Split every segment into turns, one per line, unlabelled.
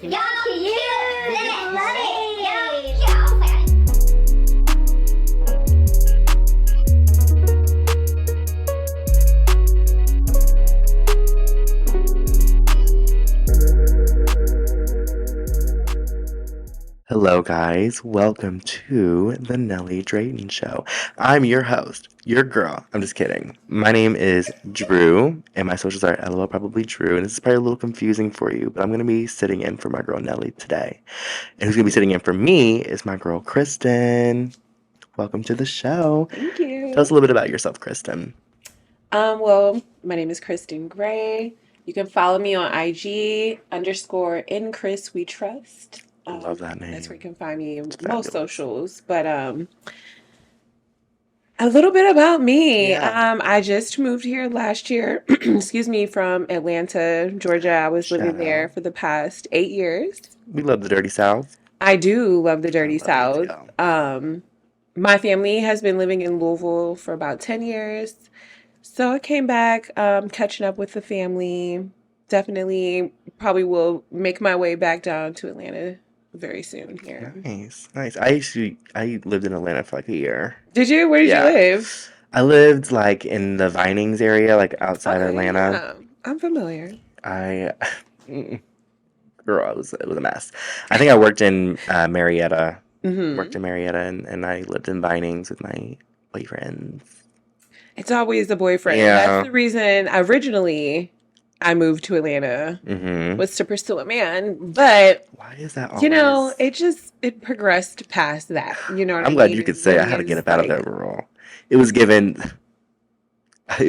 Y'all cute. Love it. Y'all cute.
Hello, guys. Welcome to the Nellie Drayton Show. I'm your host, your girl. I'm just kidding. My name is Drew, and my socials are LOL probably Drew. And this is probably a little confusing for you, but I'm going to be sitting in for my girl Nellie today. And who's going to be sitting in for me is my girl Kristen. Welcome to the show.
Thank you.
Tell us a little bit about yourself, Kristen.
Well, my name is Kristen Gray. You can follow me on IG _InChrisWeTrust.
I love that name.
That's where you can find me in
It's
most
fabulous.
socials. But a little bit about me.
Yeah.
I just moved here last year, excuse me, from Atlanta, Georgia. I was living
Shout
there
out.
for the past 8 years.
We love the Dirty South.
I do love the
I
Dirty
love
South.
ATL.
My family has been living in Louisville for about 10 years. So I came back, catching up with the family. Definitely probably will make my way back down to Atlanta very soon here.
Nice. I lived in Atlanta for like a year.
Did you? Where did you
Yeah.
live?
I lived like in the Vinings area, like outside
Okay,
Atlanta.
yeah. I'm familiar.
Girl, it was a mess. I think I worked in Marietta.
Hmm
Worked in Marietta, and I lived in Vinings with my boyfriends.
It's always the boyfriend.
Yeah.
That's the reason originally I moved to Atlanta
Mm-hmm.
was to pursue a man. But
Why is that always?
you know, it progressed past that. You know what I
I'm glad
mean?
you could
As
say I
long
had to get
as,
up out of
like,
that role. It was given. I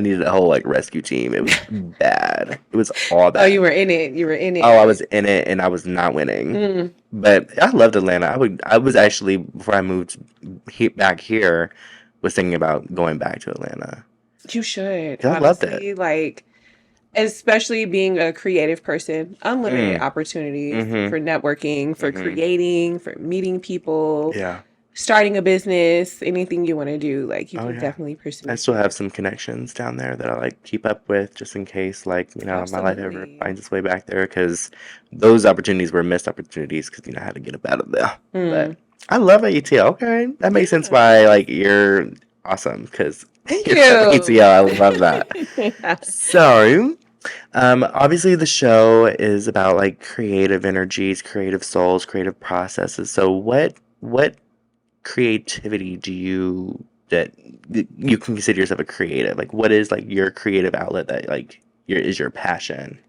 needed a whole like rescue team. It was bad. It was all
oh,
bad.
you were in it. You were in it.
Oh, I was in it and I was not winning.
Mm.
But I loved Atlanta. I was actually before I moved back here was thinking about going back to Atlanta.
You should,
'Cause I loved it.
honestly, like, especially being a creative person, unlimited opportunities
Mm-hmm.
for networking, for
Mhm.
creating, for meeting people,
Yeah.
starting a business, anything you want to do, like, you
Oh
can
yeah.
definitely pursue.
I still have some connections down there that I like keep up with just in case like, you know, my life ever
Absolutely.
finds its way back there because those opportunities were missed opportunities because you know I had to get up out of there. But
Mm.
I love ATL. Okay. That makes sense
Yeah.
why like you're awesome because
Thank
you're from
you.
ATL. I love that. So, obviously the show is about like creative energies, creative souls, creative processes. So what creativity do you that you can consider yourself a creative? Like what is like your creative outlet that like is your passion?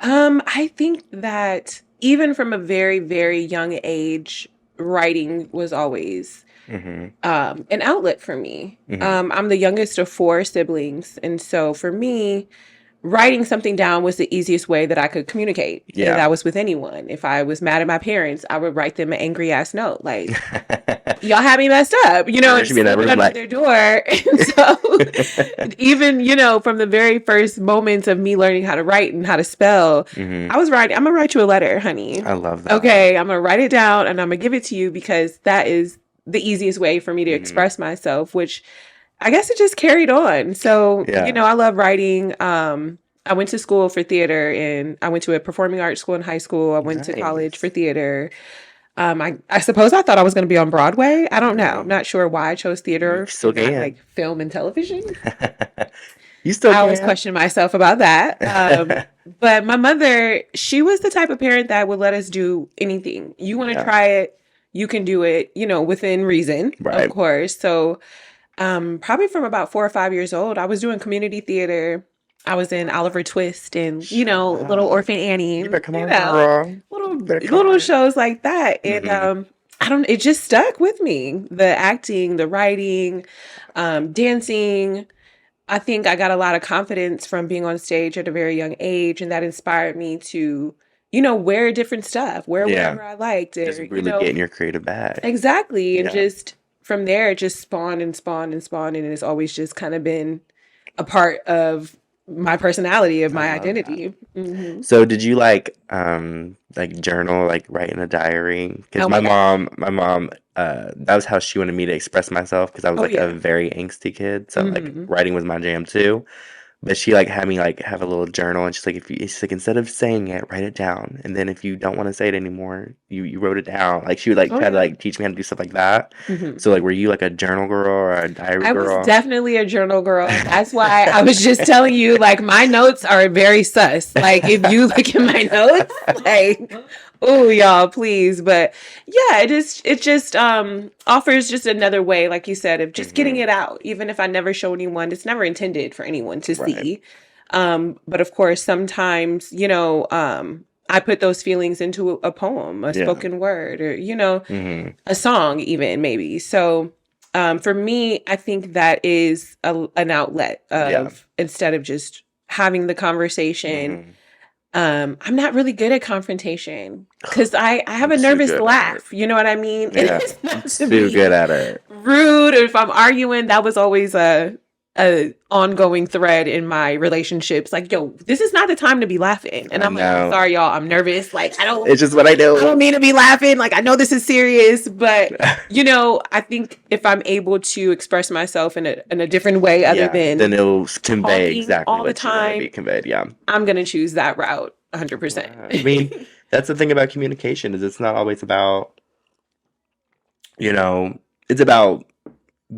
I think that even from a very, very young age, writing was always
Mm-hmm.
an outlet for me.
Mm-hmm.
I'm the youngest of 4 siblings, and so for me, writing something down was the easiest way that I could communicate. And
Yeah.
that was with anyone. If I was mad at my parents, I would write them an angry ass note, like, y'all had me messed up, you know,
There
and
should be
slip
another
it under
like
their door. And so even, you know, from the very first moments of me learning how to write and how to spell,
Mm-hmm.
I was writing, I'm gonna write you a letter, honey.
I love that.
Okay, I'm gonna write it down and I'm gonna give it to you because that is the easiest way for me to
Mhm.
express myself, which I guess it just carried on. So,
Yeah.
you know, I love writing. I went to school for theater and I went to a performing arts school in high school. I went to college for
Nice.
theater. I suppose I thought I was going to be on Broadway. I don't know.
Girl.
I'm not sure why I chose theater
You still
and not
can.
like film and television.
You still
I always
can.
question myself about that. But my mother, she was the type of parent that would let us do anything. You want to
Yeah.
try it, you can do it, you know, within reason,
Right.
of course. So probably from about 4 or 5 years old, I was doing community theater. I was in Oliver Twist and, you know,
Shut
Little
up.
Orphan Annie,
You better come
you
on,
know,
girl.
little
You better come
little
on.
shows like that. And
Mhm.
I don't, it just stuck with me. The acting, the writing, dancing. I think I got a lot of confidence from being on stage at a very young age, and that inspired me to, you know, wear different stuff, wear
Yeah.
whatever I liked,
Just
or, you
really
know,
get in your creative bag.
exactly. And
Yeah.
just from there, it just spawned and spawned and spawned, and it's always just kind of been a part of my personality, of
I
my
love that.
identity. Hmm
So did you like journal, like write in a diary? Because
Oh
my
my God.
mom, that was how she wanted me to express myself because I was
Oh
like a
yeah.
very angsty kid. So like
hmm
writing was my jam too. But she like had me like have a little journal, and she's like, she's like, instead of saying it, write it down, and then if you don't want to say it anymore, you wrote it down. Like she would like
Oh
try to
yeah.
like teach me how to do stuff like that.
Hmm.
So like, were you like a journal girl or a diary
I was
girl?
definitely a journal girl. That's why I was just telling you, like, my notes are very sus. Like, if you look at my notes, like, oh, y'all, please. But yeah, it just offers just another way, like you said, of just getting
Hmm.
it out. Even if I never show anyone, it's never intended for anyone to
Right.
see. But of course, sometimes, I put those feelings into a poem, a
Yeah.
spoken word, or,
Hmm.
a song even maybe. So for me, I think that is an outlet
Yeah.
of, instead of just having the conversation.
Hmm.
I'm not really good at confrontation because I have
I'm
a
too
nervous
good at it.
laugh. You know what I mean? And
Yeah.
it's
I'm
not to
too good
be
at it.
rude, or if I'm arguing, that was always a ongoing thread in my relationships. Like, yo, this is not the time to be laughing. And
I
I'm like, I'm
know.
sorry, y'all. I'm nervous. Like,
It's just what I
I don't
do.
mean to be laughing. Like, I know this is serious, but I think if I'm able to express myself in a different way other
Yeah. Then
than
it'll convey
talking
exactly
all the
what you want to be
time,
conveyed. Yeah.
I'm gonna choose that route 100%.
I mean, that's the thing about communication is it's not always about, you know, it's about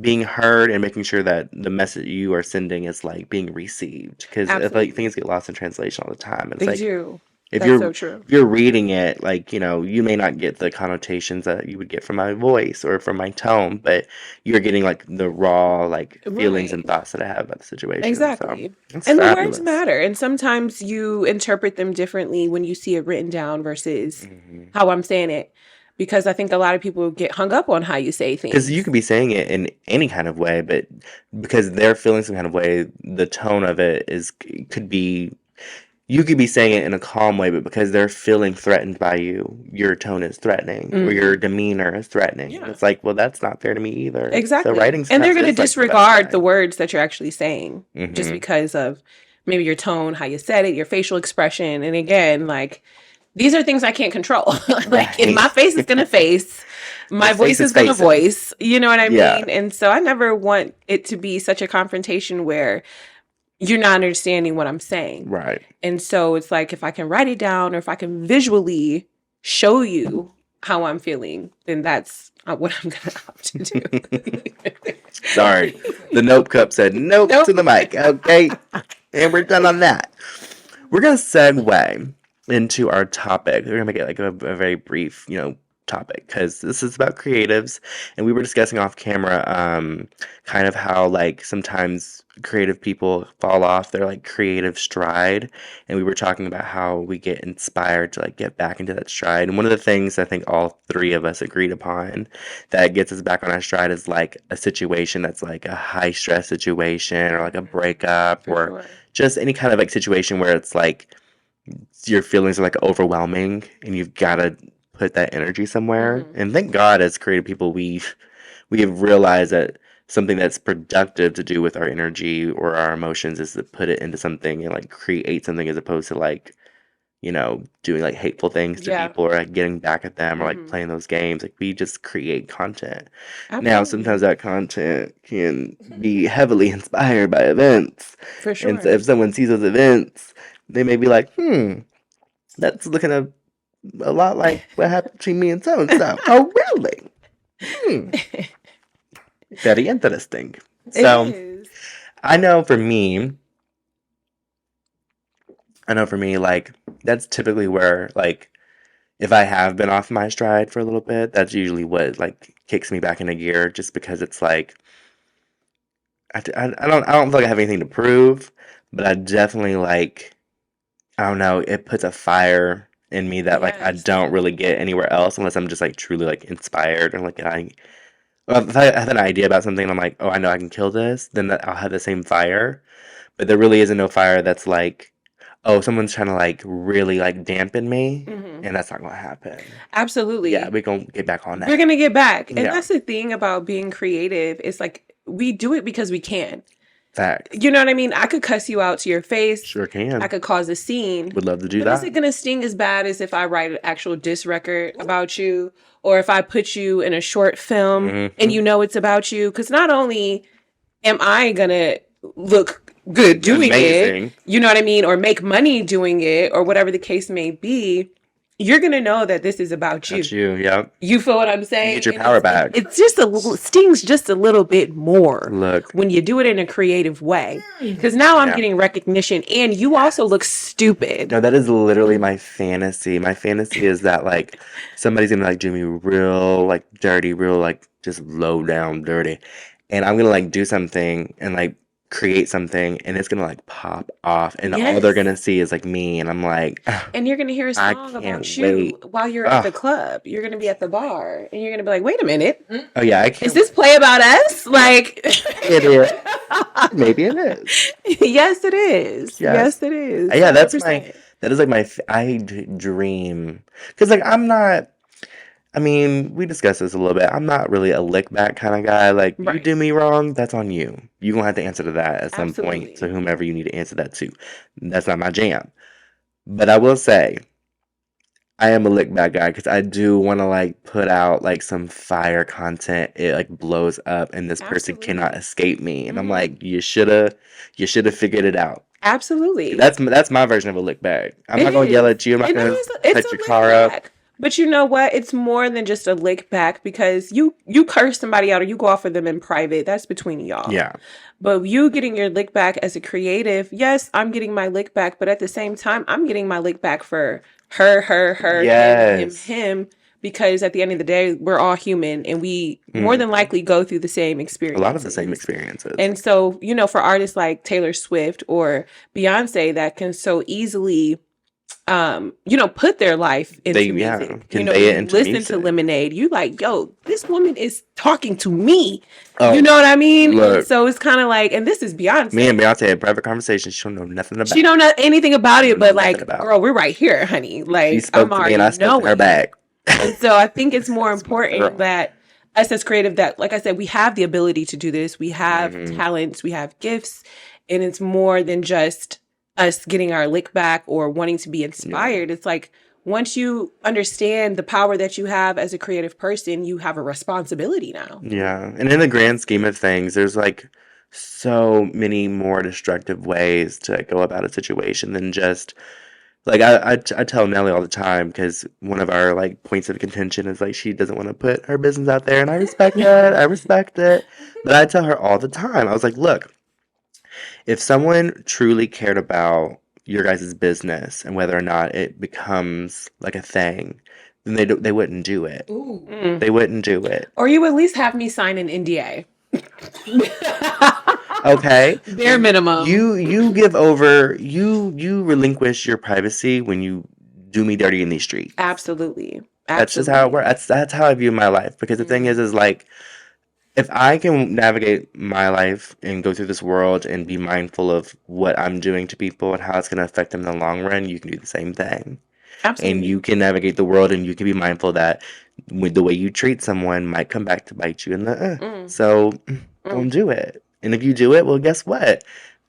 being heard and making sure that the message you are sending is like being received. Because like
Absolutely.
things get lost in translation all the time. And it's
They
like
do.
if
That's
you're
so true.
if you're reading it, like, you may not get the connotations that you would get from my voice or from my tone, but you're getting like the raw like feelings and
Right.
thoughts that I have about the situation. So
Exactly.
it's
And the words
fabulous.
matter. And sometimes you interpret them differently when you see it written down versus
Hmm.
how I'm saying it. Because I think a lot of people get hung up on how you say
Because you
things.
could be saying it in any kind of way, but because they're feeling some kind of way, the tone of it could be you could be saying it in a calm way, but because they're feeling threatened by you, your tone is threatening or your
Hmm.
demeanor is threatening. And
Yeah,
it's like, well, that's not fair to me either. So
exactly.
writing
And they're
sometimes
going to
is like the best
disregard the
way.
words that you're actually saying just
Hmm.
because of maybe your tone, how you said it, your facial expression. And again, like, these are things I can't control. Like, if
Right.
my face is going to face, my
If face
voice
is
is going to
facing.
voice. You know what I
Yeah.
mean? And so I never want it to be such a confrontation where you're not understanding what I'm saying.
Right.
And so it's like, if I can write it down or if I can visually show you how I'm feeling, then that's what I'm going to opt to do.
Sorry. The nope cup said nope
Nope.
to the mic. Okay. And we're done on that. We're going to segue into our topic. We're going to make it like a very brief, topic because this is about creatives. And we were discussing off camera kind of how like sometimes creative people fall off their like creative stride. And we were talking about how we get inspired to like get back into that stride. And one of the things I think all three of us agreed upon that gets us back on our stride is like a situation that's like a high stress situation or like a breakup
For
or
sure.
just any kind of like situation where it's like your feelings are like overwhelming and you've got to put that energy somewhere.
Hmm.
And thank God, as creative people, we have realized that something that's productive to do with our energy or our emotions is to put it into something and like create something as opposed to like doing like hateful things to
Yeah.
people or like getting back at them or like
Hmm.
playing those games. Like we just create content. Now, sometimes
Absolutely.
that content can be heavily inspired by events.
For
And so
sure.
if someone sees those events, they may be like, that's looking a lot like what happened between me and so and so. Oh, really? Hmm. Very interesting.
It
So
is.
I know for me, like that's typically where like if I have been off my stride for a little bit, that's usually what like kicks me back into gear. Just because it's like I don't feel like I have anything to prove, but I definitely like I don't know. It puts a fire in me that like I
Yes.
don't really get anywhere else unless I'm just like truly like inspired or like well, if I have an idea about something and I'm like, oh, I know I can kill this, then I'll have the same fire. But there really isn't no fire that's like, oh, someone's trying to like really like dampen me,
Hmm.
and that's not gonna happen. Yeah,
Absolutely.
we're gonna get back on
We're
that.
going to get back. And
Yeah,
that's the thing about being creative. It's like we do it because we can.
facts.
You know what I mean? I could cuss you out to your face.
Sure
I
can.
could cause a scene.
Would love to do
But is it
that.
going to sting as bad as if I write an actual diss record about you or if I put you in a short film and
Hmm.
you know it's about you? Because not only am I going to look good doing
Amazing.
it, you know what I mean, or make money doing it, or whatever the case may be, you're gonna know that this is about you.
That's you, yep.
You feel what I'm saying?
You get your
And
power back.
It's just a little, stings just a little bit more
Look.
when you do it in a creative way. Because now I'm
Yeah.
getting recognition, and you also look stupid.
No, that is literally my fantasy. My fantasy is that like somebody's gonna like do me real like dirty, real like just low down dirty. And I'm gonna like do something and like create something and it's gonna like pop off and all they're
Yes.
gonna see is like me and I'm like
And you're gonna hear a
I
song
can't
about you
wait.
while you're at the
Ugh.
club. You're gonna be at the bar, and you're gonna be like, "Wait a minute,
Oh yeah, I
is
can't.
this play about us?" Like,
It is. Maybe it is.
yes, it is.
Yes.
Yes, it is.
Yeah, that's my
100%.
that is like my dream because like I'm not. I mean, we discussed this a little bit. I'm not really a lick back kind of guy. Like, you
Right.
do me wrong, that's on you. You're going to have to answer to that at some point
Absolutely.
to whomever you need to answer that to. That's not my jam. But I will say, I am a lick back guy because I do want to, like, put out, like, some fire content. It, like, blows up and this person cannot
Absolutely.
escape me. And I'm
Mhm.
like, you shoulda figured it out.
Absolutely.
That's my version of a lick back. I'm
It
not going to yell
is.
at you. I'm not
And
going
it's
to
it's
set
a
your
lick
car up.
back. But you know what? It's more than just a lick back, because you curse somebody out or you go off of them in private. That's between y'all.
Yeah.
But you getting your lick back as a creative, yes, I'm getting my lick back, but at the same time, I'm getting my lick back for her,
Yes.
him, because at the end of the day, we're all human, and we more than likely go through the same
A
experiences.
lot of the same experiences.
And so, you know, for artists like Taylor Swift or Beyonce that can so easily you know, put their life into music. You know,
convey it
you
into
listen
music.
to Lemonade, you like, yo, this woman is talking to me.
Oh,
You know what I mean?
look.
And so it's kind of like, and this is Beyonce.
Me and Beyonce had private conversations. She don't know nothing about.
She don't know anything about it, but
Nothing
like,
about.
girl, we're right here, honey. Like,
She spoke
I'm
to me
already
and I spoke to her
knowing.
back.
And so I think it's more
That's my girl.
important that us as creative, that, like I said, we have the ability to do this. We have
Mhm.
talents, we have gifts, and it's more than just us getting our lick back or wanting to be inspired. It's like, once you understand the power that you have as a creative person, you have a responsibility now.
Yeah, and in the grand scheme of things, there's like so many more destructive ways to go about a situation than just like I tell Nelly all the time because one of our like points of contention is like she doesn't want to put her business out there, and I respect that. I respect it, but I tell her all the time. I was like, look, if someone truly cared about your guys' business and whether or not it becomes like a thing, then they wouldn't do it.
Mm.
They wouldn't do it.
Or you at least have me sign an NDA.
Okay.
Bare minimum.
You give over you relinquish your privacy when you do me dirty in these streets.
Absolutely.
That's just how it works. That's how I view my life. Because the thing is like if I can navigate my life and go through this world and be mindful of what I'm doing to people and how it's going to affect them in the long run, you can do the same thing.
Absolutely.
And you can navigate the world and you can be mindful that with the way you treat someone might come back to bite you in the So don't do it. And if you do it, well, guess what?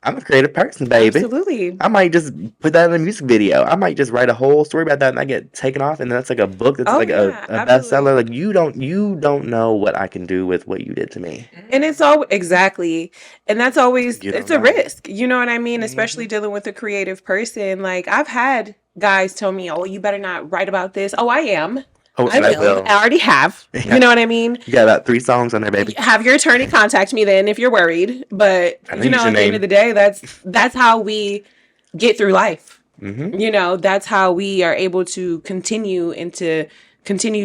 I'm a creative person, baby.
Absolutely.
I might just put that in a music video. I might just write a whole story about that and I get taken off and that's like a book that's like a bestseller. Like you don't know what I can do with what you did to me.
And it's all exactly. And that's always,
You don't
it's a
know.
risk. You know what I mean? Especially dealing with a creative person. Like I've had guys tell me, oh, you better not write about this. Oh, I am.
Oh,
I
and
will. I already have.
Yeah.
You know what I mean?
You got about 3 songs on there, baby.
Have your attorney contact me then if you're worried. But
I
you
need
know,
your
at the end
name.
of the day, that's how we get through life.
Mm-hmm.
You know, that's how we are able to continue to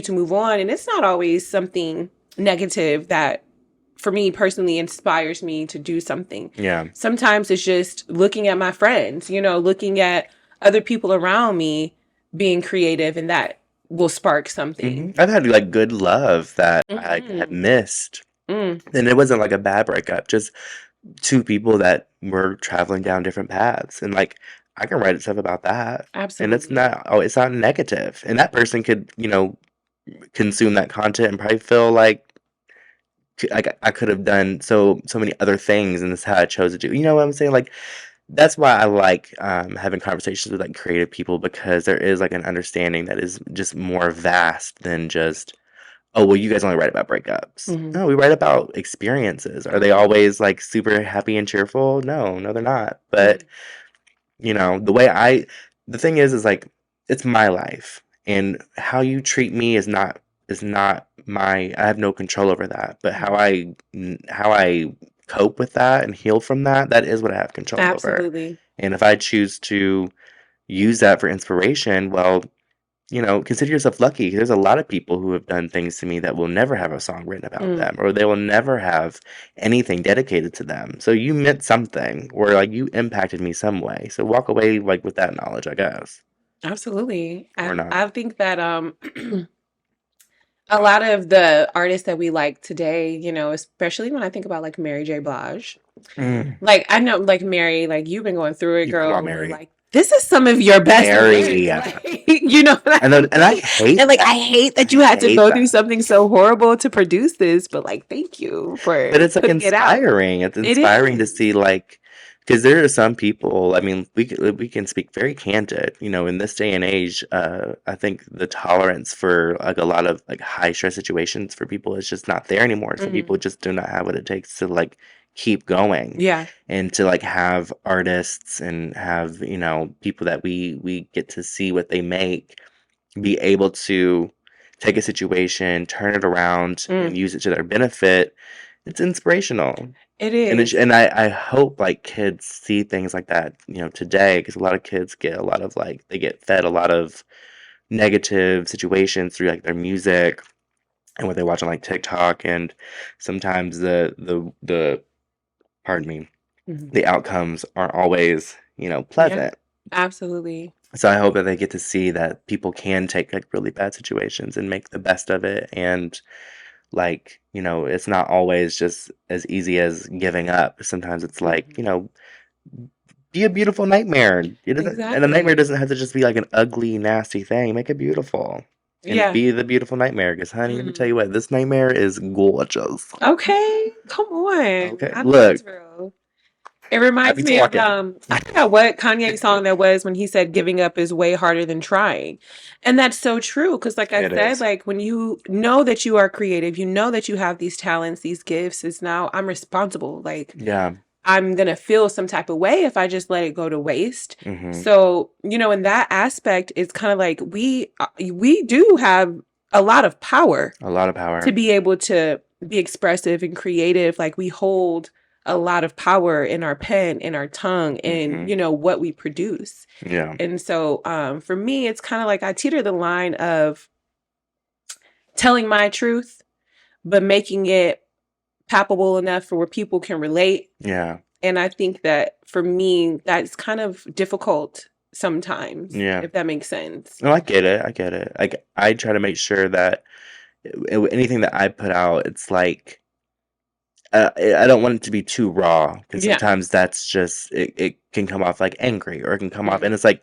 move on. And it's not always something negative that, for me personally, inspires me to do something.
Yeah.
Sometimes it's just looking at my friends, you know, looking at other people around me being creative, and that will spark something.
I've had like good love that I had missed.
Mm.
And it wasn't like a bad breakup, just 2 people that were traveling down different paths. And like I can write stuff about that.
Absolutely.
And it's not negative. And that person could, you know, consume that content and probably feel like I could have done so many other things and this is how I chose to do. You know what I'm saying? Like that's why I like having conversations with like creative people because there is like an understanding that is just more vast than just oh, well, you guys only write about breakups.
Mhm.
No, we write about experiences. Are they always like super happy and cheerful? No, no, they're not. But,
Mhm.
you know, the thing is like, it's my life. And how you treat me is not I have no control over that. But
Mhm.
how I cope with that and heal from that, that is what I have control over.
Absolutely.
And if I choose to use that for inspiration, well, you know, consider yourself lucky. There's a lot of people who have done things to me that will never have a song written about
Mm.
them, or they will never have anything dedicated to them. So you meant something, or like you impacted me some way. So walk away like with that knowledge, I guess,
Absolutely.
or
I
not.
I think that a lot of the artists that we like today, you know, especially when I think about like Mary J. Blige.
Mm.
Like I know like Mary, like you've been going through it,
You come on,
girl, but
Mary.
like this is some of your best
Mary.
work. Like, you know what
And
I
then, and I
mean?
hate
And like
that.
I hate
I
that you had to
hate
go through
that.
something so horrible to produce this, but like thank you
But
for
it's like
putting it out.
inspiring. It's
It
inspiring to
is.
see like because there are some people. I mean, we can speak very candid. You know, in this day and age, I think the tolerance for like a lot of like high stress situations for people is just not there anymore. Some
Mhm.
people just do not have what it takes to like keep going
Yeah.
and to like have artists and have people that we get to see what they make be able to take a situation, turn it around,
Mm.
and use it to their benefit. It's inspirational.
It
And
is.
I hope like kids see things like that, today, because a lot of kids get a lot of like they get fed a lot of negative situations through like their music and what they watch on like TikTok, and sometimes the pardon me,
Mhm.
the outcomes aren't always,
Yeah.
pleasant.
Absolutely.
So I hope that they get to see that people can take like really bad situations and make the best of it, and like, it's not always just as easy as giving up. Sometimes it's like,
Mhm.
be a beautiful nightmare. It doesn't, and a nightmare
Exactly.
doesn't have to just be like an ugly, nasty thing. Make it beautiful. And
Yeah.
be the beautiful nightmare. Because, honey, let me tell
Mhm.
you what, this nightmare is gorgeous.
Okay, come on.
Okay,
I know
look,
that's real. It reminds
happy
me of
talking.
I forgot what Kanye song that was when he said giving up is way harder than trying. And that's so true because like I
It
said,
is.
like when you know that you are creative, you know that you have these talents, these gifts, it's now I'm responsible. Like
Yeah.
I'm gonna feel some type of way if I just let it go to waste.
Mm-hmm.
So, in that aspect, it's kind of like we do have a lot of power
A lot of
to
power.
be able to be expressive and creative. Like we hold a lot of power in our pen, in our tongue, and
Mm-hmm.
what we produce.
Yeah.
And so, for me, it's kind of like I teeter the line of telling my truth, but making it palpable enough for where people can relate.
Yeah.
And I think that for me, that's kind of difficult sometimes,
Yeah.
if that makes sense.
No, I get it. I get it. Like, I try to make sure that anything that I put out, it's like I don't want it to be too raw because
Yeah.
sometimes that's just it can come off like angry, or it can come off, and
Mhm.
it's like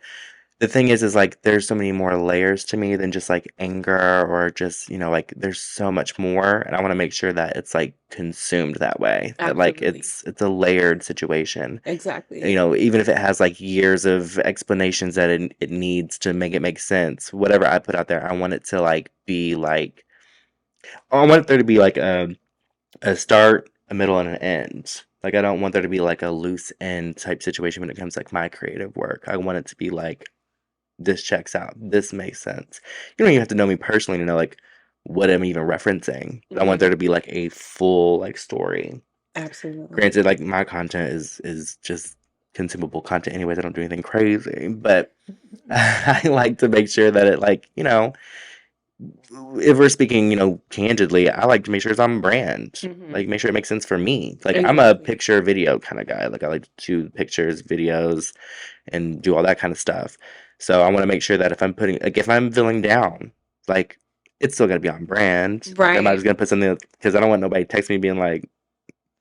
the thing is like there's so many more layers to me than just like anger, or just like there's so much more, and I want to make sure that it's like consumed that way, that like
Absolutely.
it's a layered situation.
Exactly.
Even if it has like years of explanations that it needs to make it make sense, whatever I put out there, I want it to like be like I want there to be like a start, a middle, and an end. Like I don't want there to be like a loose end type situation when it comes to like my creative work. I want it to be like this checks out. This makes sense. You don't even have to know me personally to know like what I'm even referencing. But I want there
Mhm.
to be like a full like story.
Absolutely.
Granted, like my content is just consumable content anyways. I don't do anything crazy, but I like to make sure that it like, if we're speaking, candidly, I like to make sure it's on brand.
Mhm.
Like, make sure it makes sense for me. Like, I'm a
Exactly.
picture video kind of guy. Like, I like to do pictures, videos, and do all that kind of stuff. So I want to make sure that if I'm feeling down, like, it's still gonna be on brand. Like, I'm not
Right.
just gonna put something because I don't want nobody text me being like,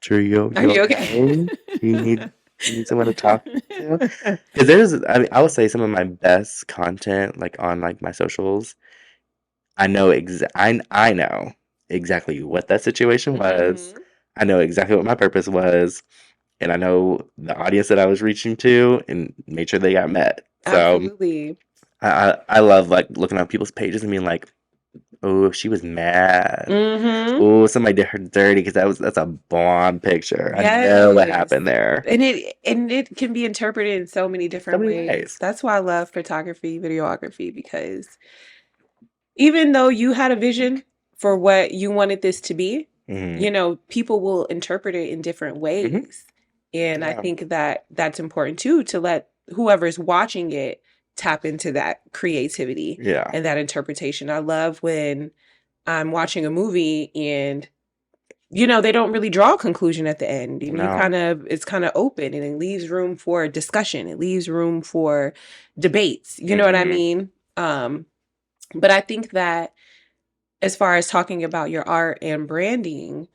"Sure,
Are
you
you okay?
okay? You need someone to talk to." Because I would say some of my best content, like on like my socials, I know exactly what that situation was.
Mhm.
I know exactly what my purpose was, and I know the audience that I was reaching to, and made sure they got met. So
Absolutely.
I love like looking on people's pages and being like, Oh, she was mad.
Mm-hmm.
Oh, somebody did her dirty because that's a bomb picture. I know what
Yes.
happened there.
And it can be interpreted in so many
So
different
many
ways.
ways.
That's why I love photography, videography, because even though you had a vision for what you wanted this to be,
Hmm.
you know, people will interpret it in different ways. And I
Yeah.
think that that's important too, to let whoever's watching it tap into that creativity
Yeah.
and that interpretation. I love when I'm watching a movie and you know, they don't really draw a conclusion at the end. And you
No.
it's kind of open and it leaves room for discussion. It leaves room for debates. You know what I
Hmm.
mean? But I think that as far as talking about your art and branding,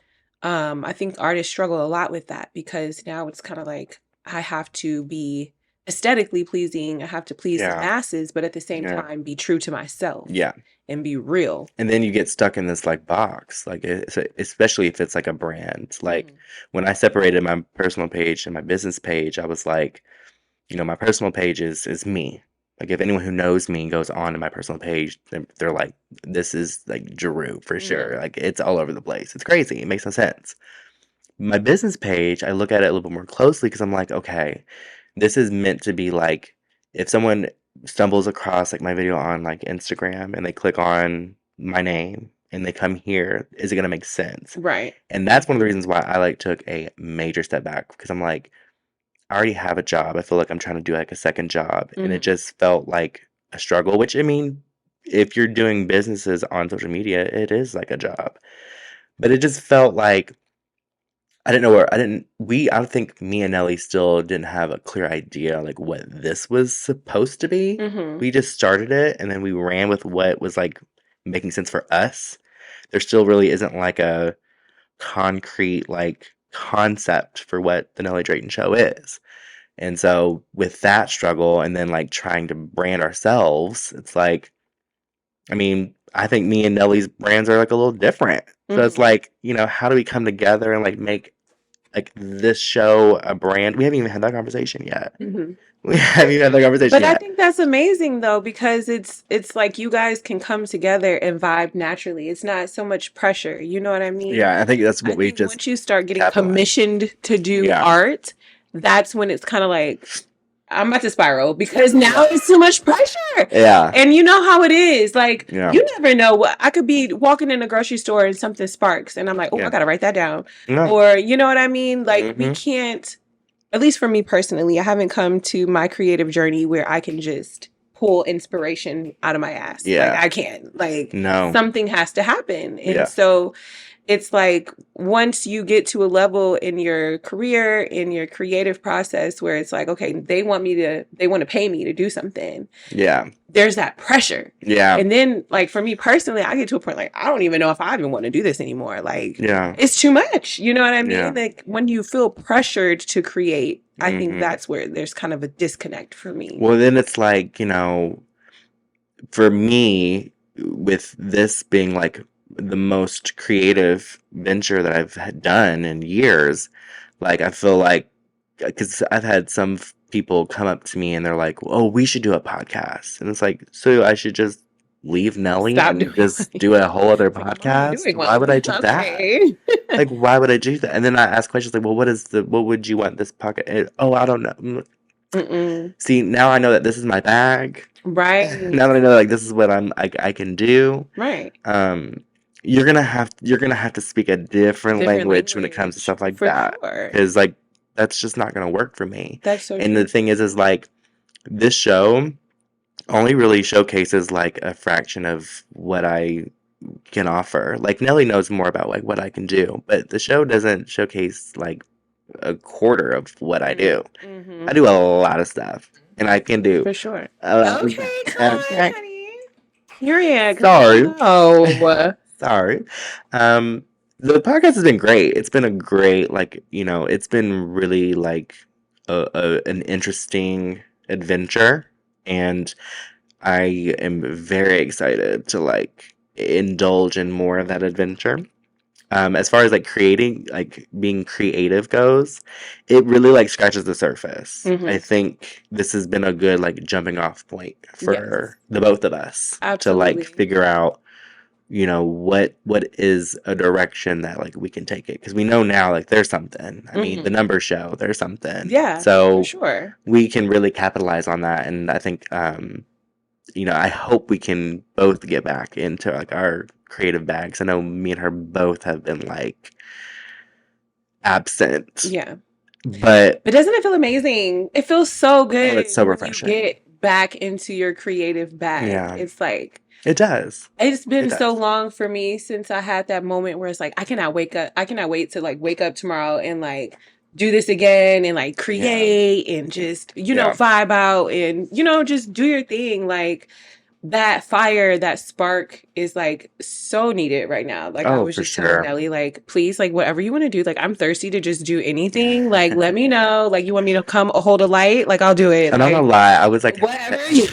I think artists struggle a lot with that because now it's kind of like I have to be aesthetically pleasing, I have to please the
Yeah.
masses, but at the same
Yeah.
time be true to myself
Yeah.
and be real.
And then you get stuck in this like box, like especially if it's like a brand. Like
Mhm.
when I separated my personal page and my business page, I was like, my personal page is me. Like if anyone who knows me goes on to my personal page, they're like, this is like Drew for sure.
Mhm.
Like it's all over the place. It's crazy. It makes no sense. My business page, I look at it a little bit more closely because I'm like, okay, this is meant to be like if someone stumbles across like my video on like Instagram and they click on my name and they come here, is it gonna make sense?
Right.
And that's one of the reasons why I like took a major step back because I'm like, I already have a job. I feel like I'm trying to do like a second job, and it
Mhm.
just felt like a struggle. Which I mean, if you're doing businesses on social media, it is like a job. But it just felt like I didn't know where I didn't we I don't think me and Nelly still didn't have a clear idea like what this was supposed to be.
Mhm.
We just started it and then we ran with what was like making sense for us. There still really isn't like a concrete like concept for what the Nelly Drayton show is. And so with that struggle and then like trying to brand ourselves, it's like I mean, I think me and Nelly's brands are like a little different. So it's
Mhm.
like, how do we come together and like make like this show a brand? We haven't even had that conversation yet.
Mhm.
We haven't even had that conversation
But I
yet.
think that's amazing though because it's like you guys can come together and vibe naturally. It's not so much pressure. You know what I mean?
Yeah, I think that's
I
what we've
think
just
once you start getting
capitalized.
commissioned to do
Yeah.
art, that's when it's kind of like I'm about to spiral because now it's too much pressure.
Yeah.
And you know how it is. Like
Yeah.
you never know what I could be walking in a grocery store and something sparks and I'm like, "Oh, I
Yeah.
got to write that down."
No.
Or you know what I mean? Like we
Mhm.
can't, at least for me personally, I haven't come to my creative journey where I can just pull inspiration out of my ass. Like
Yeah.
I can't. Like
No.
something has to happen. And
Yeah.
so it's like once you get to a level in your career, in your creative process where it's like, okay, they want to pay me to do something.
Yeah.
There's that pressure.
Yeah.
And then like for me personally, I get to a point like I don't even know if I even want to do this anymore. Like
Yeah.
it's too much. You know what I mean?
Yeah.
Like when you feel pressured to create, I think
Mhm.
that's where there's kind of a disconnect for me.
Well, then it's like, for me, with this being like the most creative venture that I've done in years, like I feel like because I've had some people come up to me and they're like, "Oh, we should do a podcast," and it's like, so I should just leave Nelly
Stop
and
doing
just do a whole other
like, I'm already
podcast?
doing
Why would
one.
I do that?
Okay.
Like, why would I do that? And then I ask questions like, "Well, what would you want this podcast?" Oh, I don't know.
Mm-mm.
See, now I know that this is my bag.
Right.
Now that I know like this is what I can do,
Right.
you're gonna have to speak a different
Different
language when it comes to
language
stuff like
for
that
sure.
because like that's just not gonna work for me.
That's so
And
true.
the thing is like this show only really showcases like a fraction of what I can offer. Like Nelly knows more about like what I can do, but the show doesn't showcase like a quarter of what I do.
Mm-hmm.
I do a lot of stuff, and I can do.
For sure.
Okay,
Come on, honey. Period.
Sorry.
Oh.
Sorry. Um, the podcast has been great. It's been a great, like, it's been really like an interesting adventure, and I am very excited to like indulge in more of that adventure. As far as like creating, like being creative goes, it really like scratches the surface. I think this has been a good like jumping off point
Yes.
for the both of us to like
Absolutely.
figure out you know, what is a direction that like we can take it? Because we know now like there's something. I mean, the numbers show there's something.
Yeah, for
So
sure.
we can really capitalize on that. And I think, you know, I hope we can both get back into like our creative bags. I know me and her both have been like absent,
Yeah.
but
But doesn't it feel amazing? It feels so good
it's so
when you
refreshing.
get back into your creative bag.
Yeah.
It's like,
It does.
it's been
It
so
does.
long for me since I had that moment where it's like, I cannot wake up. I cannot wait to like wake up tomorrow and like do this again and like create and just, you know,
Yeah.
vibe out and, you know, just do your thing. Like that fire, that spark is like so needed right now. Like I
Oh,
was
for
just telling
sure.
Nelly, like, please, like whatever you want to do, like I'm thirsty to just do anything. Like let me know. Like you want me to come hold a light, like I'll do it.
I'm not
Like
gonna lie. I was like,
whatever you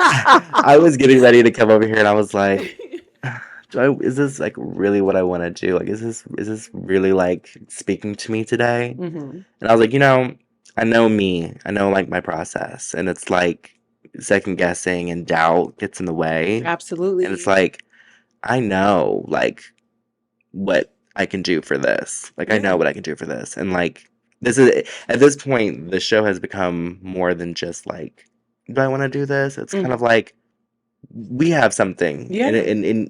I was getting ready to come over here, and I was like, is this like really what I want to do? Like, is this really like speaking to me today?
hmm
And I was like, you know, I know me. I know like my process, and it's like second guessing and doubt gets in the way, and
Absolutely.
it's like I know like what I can do for this. Like I know
Yeah.
what I can do for this, and like this is at this point the show has become more than just like, do I want to do this? It's kind of like we have something,
Yeah.
and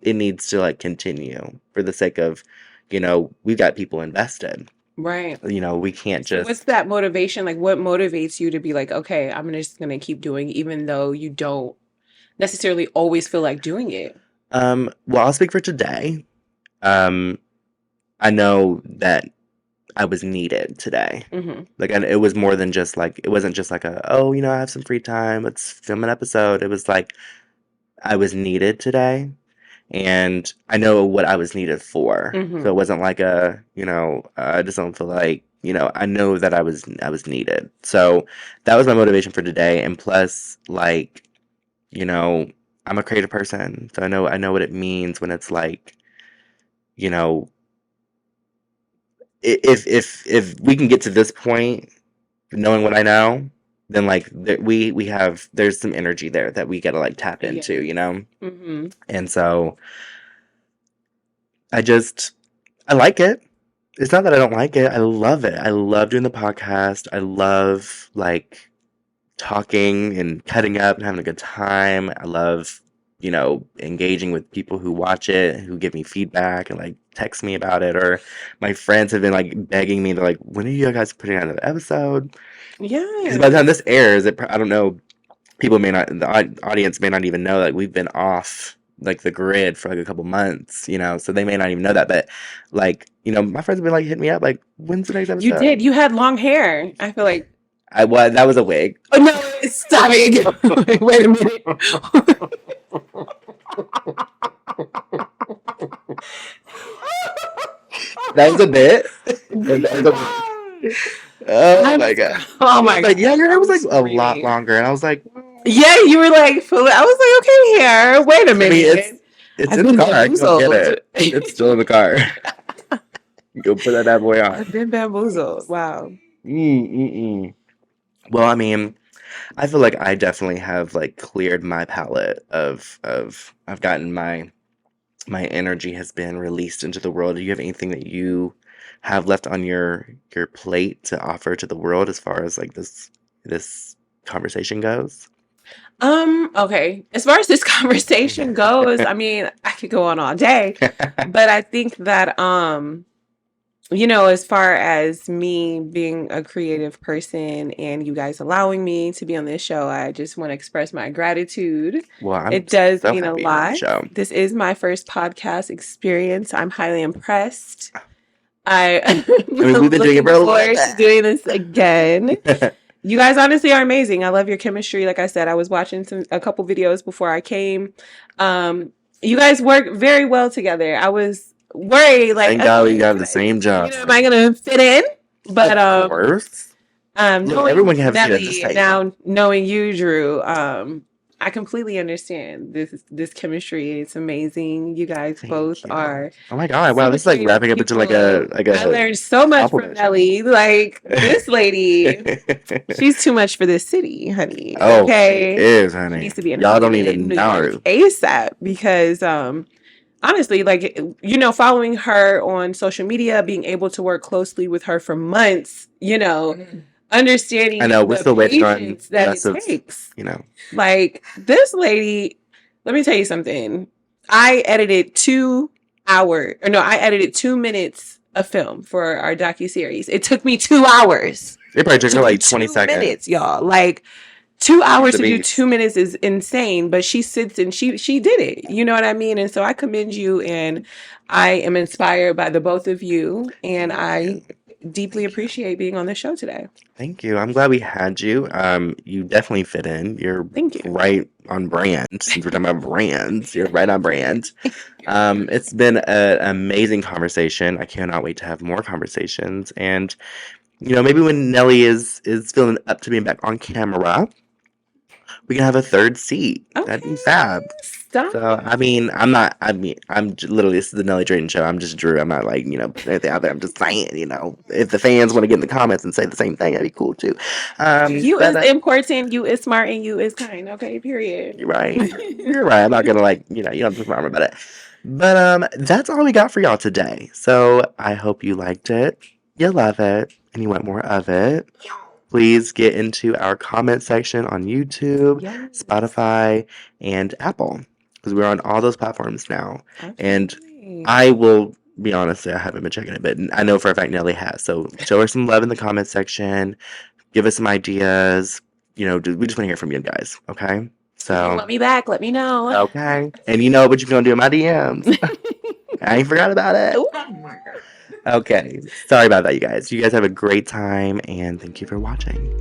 it needs to like continue for the sake of, you know, we've got people invested.
Right.
You know, we can't
So what's
just.
that motivation? Like what motivates you to be like, okay, I'm just gonna keep doing even though you don't necessarily always feel like doing it.
Well, I'll speak for today. Um, I know that I was needed today.
hmm
Like, and it was more than just like, it wasn't just like oh, you know, I have some free time, let's film an episode. It was like, I was needed today, and I know what I was needed for. So it wasn't like you know, I just don't feel like, you know, I know that I was needed. So that was my motivation for today. And plus, like, you know, I'm a creative person, so I know what it means when it's like, you know, if we can get to this point, knowing what I know, then like we have there's some energy there that we gotta like tap into, you know.
hmm
And so I like it. It's not that I don't like it. I love it. I love doing the podcast. I love like talking and cutting up and having a good time. I love, you know, engaging with people who watch it, who give me feedback and like text me about it. Or my friends have been like begging me to like, when are you guys putting out another episode? Because by the time this airs, I don't know, people may not, the audience may not even know that we've been off like the grid for like a couple months, you know, so they may not even know that. But like, you know, my friends have been like hitting me up, like, when's the next
You
episode?
did. You had long hair. I feel like.
That was a wig.
Oh no! Stop it! Wait a minute.
That was a bit. Oh my god!
Oh my god!
Like, yeah, your hair was like a
Screaming.
lot longer, and I was like,
Yeah, you were like, I was like, okay, hair. Wait a
I
minute.
mean, it's in the car. I can go get it. It's still in the car. Go put that bad boy on.
I've been bamboozled. Wow.
Well, I mean, I feel like I definitely have like cleared my palette of I've gotten my energy has been released into the world. Do you have anything that you have left on your plate to offer to the world as far as like this conversation goes?
Okay. As far as this conversation goes, I mean, I could go on all day, but I think that you know, as far as me being a creative person and you guys allowing me to be on this show, I just want to express my gratitude.
Well, I'm
It does
so
mean a
happy you're on the
lot.
show.
This is my first podcast experience. I'm highly impressed. I
mean, we've been doing it for a
looking
little
forward to
bit.
doing this again. You guys honestly are amazing. I love your chemistry. Like I said, I was watching a couple videos before I came. You guys work very well together. I was worried, like,
Thank God we got the same job.
you know, am I gonna fit in? But
Of course. Look,
knowing
everyone can have a seat at this
Nelly,
table.
now knowing you, Drew, I completely understand this chemistry. It's amazing. You guys
Thank
both
you.
are.
Oh my God! Wow,
so
this is like
creative
wrapping up into like
people.
a
I learned so much from
compliment.
Nelly. Like this lady, she's too much for this city, honey.
Oh,
Okay,
she is,
she
honey.
needs to be in
Y'all don't
Hollywood,
even
New York
know.
ASAP because honestly, like, following her on social media, being able to work closely with her for months, understanding
I know we're
the
still waiting on
patience
the
that it
rest of,
takes.
you know.
Like, this lady, let me tell you something. I edited 2 minutes of film for our docuseries. It took me 2 hours
It probably took
to
her
do
like 20
2
seconds.
minutes, y'all. Like, 2 hours
The
to do
beast.
2 minutes is insane, but she sits and she did it. You know what I mean? And so I commend you, and I am inspired by the both of you, and I deeply appreciate being on the show today.
Thank you. I'm glad we had you. You definitely fit in. You're
Thank you.
right on brand. Since we're talking about brands, you're right on brand. It's been an amazing conversation. I cannot wait to have more conversations. And maybe when Nelly is feeling up to being back on camera, we can have a third seat. That'd be fab.
Stop.
So literally, this is the Nelly Drayton show. I'm just Drew. I'm not like putting anything out there. I'm just saying, if the fans want to get in the comments and say the same thing, that'd be cool too.
You is important. You is smart, and you is kind. Okay, period.
You're right. You're right. I'm not gonna you don't have to remember about it. But that's all we got for y'all today. So I hope you liked it, you love it, and you want more of it. Please get into our comment section on YouTube,
Yes.
Spotify, and Apple, because we're on all those platforms now. And
Absolutely.
I will be honest, I haven't been checking it, but I know for a fact Nelly has. So show her some love in the comment section. Give us some ideas. We just want to hear from you guys, okay?
If you want me back, let me know.
Okay. And you know what you're going to do in my DMs. I ain't forgot about it.
Ooh.
Okay. Sorry about that, you guys. You guys have a great time, and thank you for watching.